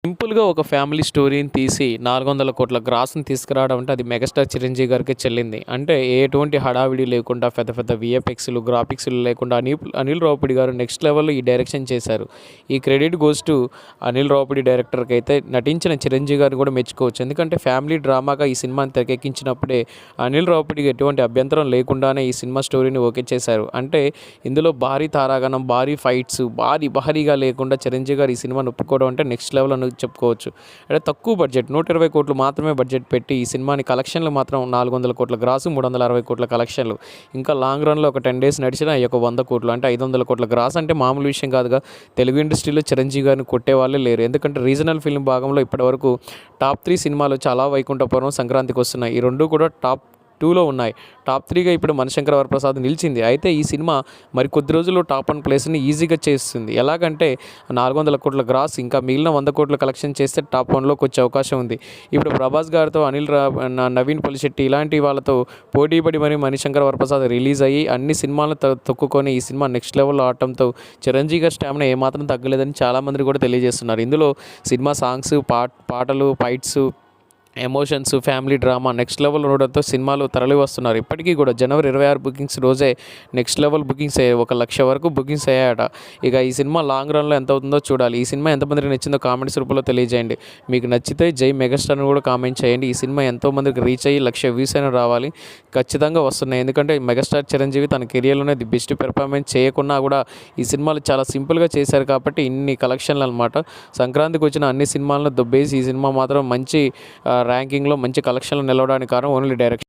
సింపుల్‌గా ఒక ఫ్యామిలీ స్టోరీని తీసి 400 కోట్ల గ్రాస్‌ని తీసుకురావడం అంటే అది మెగాస్టార్ చిరంజీవి గారికే చెల్లింది. అంటే ఎటువంటి హడావిడి లేకుండా పెద్ద పెద్ద వీఎఫ్ఎక్స్‌లు, గ్రాఫిక్స్‌లు లేకుండా అనిల్ రావిపూడి గారు నెక్స్ట్ లెవెల్‌లో ఈ డైరెక్షన్ చేశారు. ఈ credit goes to Anil Ravipudi డైరెక్టర్‌కైతే నటించిన చిరంజీవి గారిని కూడా మెచ్చుకోవచ్చు. ఎందుకంటే ఫ్యామిలీ డ్రామాగా ఈ సినిమాని తెరకెక్కించినప్పుడే అనిల్ రావిపూడికి ఎటువంటి అభ్యంతరం లేకుండానే ఈ సినిమా స్టోరీని ఓకే చేశారు. అంటే ఇందులో భారీ తారాగణం, భారీ ఫైట్స్, భారీగా లేకుండా చిరంజీవి గారు ఈ సినిమాని ఒప్పుకోవడం అంటే నెక్స్ట్ లెవెల్ అని చెప్పుకోవచ్చు. అంటే తక్కువ బడ్జెట్ 120 కోట్లు మాత్రమే బడ్జెట్ పెట్టి ఈ సినిమాని కలెక్షన్లు మాత్రం 400 కోట్ల గ్రాసు, 360 కోట్ల కలెక్షన్లు. ఇంకా లాంగ్ రన్‌లో ఒక 10 డేస్ నడిచినా ఈ యొక్క 100 కోట్లు అంటే 500 కోట్ల గ్రాస్ అంటే మామూలు విషయం కాదుగా. తెలుగు ఇండస్ట్రీలో చిరంజీవి గారిని కొట్టేవాళ్ళే లేరు. ఎందుకంటే రీజనల్ ఫిల్మ్ భాగంలో ఇప్పటివరకు టాప్ 3 సినిమాలు చాలా, వైకుంఠపురం, సంక్రాంతికి వస్తున్నాయి. ఈ 2 కూడా టాప్ 2లో ఉన్నాయి. టాప్ 3గా ఇప్పుడు మనశంకర వరప్రసాద్ నిలిచింది. అయితే ఈ సినిమా మరి కొద్ది రోజుల్లో టాప్ 1 ప్లేస్‌ని ఈజీగా చేస్తుంది. ఎలాగంటే 400 కోట్ల గ్రాస్ ఇంకా మిగిలిన 100 కోట్లు కలెక్షన్ చేస్తే టాప్ 1లోకి వచ్చే అవకాశం ఉంది. ఇప్పుడు ప్రభాస్ గారితో నవీన్ పొలిశెట్టి ఇలాంటి వాళ్ళతో పోటీపడి మరి మనశంకర వరప్రసాద్ రిలీజ్ అయ్యి అన్ని సినిమాలను తొక్కుకొని ఈ సినిమా నెక్స్ట్ లెవెల్‌లో ఆడటంతో చిరంజీవి గారి స్టామినా ఏమాత్రం తగ్గలేదని చాలామంది కూడా తెలియజేస్తున్నారు. ఇందులో సినిమా సాంగ్స్, పాటలు, fights, emotions, family drama next level ఉండడంతో సినిమాలు తరలి వస్తున్నారు. ఇప్పటికీ కూడా జనవరి 26 బుకింగ్స్ రోజే నెక్స్ట్ లెవెల్ బుకింగ్స్ అయ్యాయి. 1,00,000 వరకు బుకింగ్స్ అయ్యాయట. ఇక ఈ సినిమా లాంగ్ రన్‌లో ఎంత అవుతుందో చూడాలి. ఈ సినిమా ఎంతమందికి నచ్చిందో కామెంట్స్ రూపంలో తెలియజేయండి. మీకు నచ్చితే జై మెగాస్టార్ అని కూడా కామెంట్ చేయండి. ఈ సినిమా ఎంతోమందికి రీచ్ అయ్యి 1,00,000 వ్యూస్ అయినా రావాలి. ఖచ్చితంగా వస్తున్నాయి. ఎందుకంటే మెగాస్టార్ చిరంజీవి తన కెరియర్‌లోనే ది బెస్ట్ పెర్ఫార్మెన్స్ చేయకున్నా కూడా ఈ సినిమాలు చాలా సింపుల్‌గా చేశారు కాబట్టి ఇన్ని కలెక్షన్లు అనమాట. సంక్రాంతికి వచ్చిన అన్ని సినిమాలను దొబ్బేసి ఈ సినిమా మాత్రం మంచి ర్యాంకింగ్‌లో మంచి కలెక్షన్‌లు నిలవడానికి కారణం ఓన్లీ డైరెక్షన్.